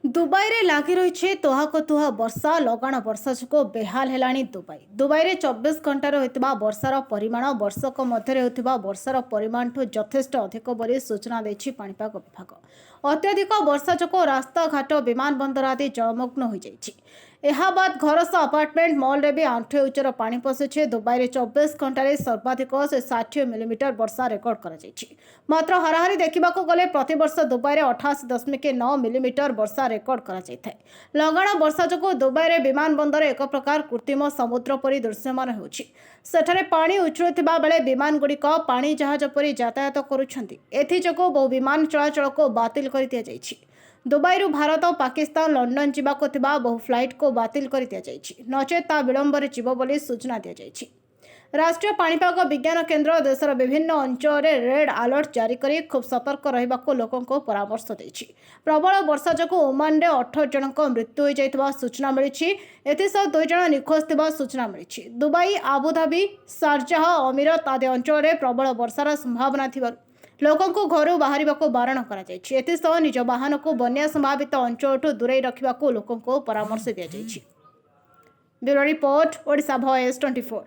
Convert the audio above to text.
Dubai रे लागी रही तुहाको तुहा वर्षा लगाण वर्षा जो बेहाल है दुबई। दुबई रे 24 घंटार होता वर्षार परिमाण वर्षक मध्य होता वर्षार परिमाण ठू यथेष्ट अधिक बोली सूचना देछि पाणीपाग विभाग। अत्यधिक वर्षा जो रास्ता घाट विमान बंदर आदि जलमग्न हो जाइछि। ଏହା ବାଦ ଘର ସହ ଆପାର୍ଟମେଣ୍ଟ ମଲ୍ରେ ବି ଆଣ୍ଠୁଏ ଉଚ୍ଚର ପାଣି ପଶିଛି। ଦୁବାଇରେ 24 ଘଣ୍ଟାରେ ସର୍ବାଧିକ 60 ମିଲିମିଟର ବର୍ଷା ରେକର୍ଡ କରାଯାଇଛି। ମାତ୍ର ହାରାହାରି ଦେଖିବାକୁ ଗଲେ ପ୍ରତିବର୍ଷ ଦୁବାଇରେ 88.9 ମିଲିମିଟର ବର୍ଷା ରେକର୍ଡ କରାଯାଇଥାଏ। ଲଗାଣ ବର୍ଷା ଯୋଗୁଁ ଦୁବାଇରେ ବିମାନ ବନ୍ଦର ଏକ ପ୍ରକାର କୃତ୍ରିମ ସମୁଦ୍ର ପରି ଦୃଶ୍ୟମାନ ହେଉଛି। ସେଠାରେ ପାଣି ଉଛୁଳୁଥିବା ବେଳେ ବିମାନଗୁଡ଼ିକ ପାଣି ଜାହାଜ ପରି ଯାତାୟାତ କରୁଛନ୍ତି। ଏଥିଯୋଗୁଁ ବହୁ ବିମାନ ଚଳାଚଳକୁ ବାତିଲ କରି ଦିଆଯାଇଛି। दुबई भारत पाकिस्तान लंडन जावाक बहु फ्लाइट को बातिल कर दि जाइछि, नचेत ता विलंबर जीव बोली सूचना दि जाइछि। राष्ट्रीय पाणीपाग विज्ञान केन्द्र देशर विभिन्न अंचल में रेड अलर्ट जारी कर खूब सतर्क रहिबाको लोकों को परामर्श देछि। प्रबल वर्षा जोगु ओमान रे 18 जनक मृत्यु हो जाइतबा सूचना मिली। एथिसह 2 जन निखोज थिबा सूचना मिली। दुबई, आबुधाबी, शारजाह, अमीरत आदि अंचल में प्रबल वर्षार संभावना थिबारु लोकों को घर बाहर बारण कर निज वाहन को बन्या संभावित अंचल दूरे रखा लोकों को परामर्श दि जाइछि। Bureau report, Odisha voice 24।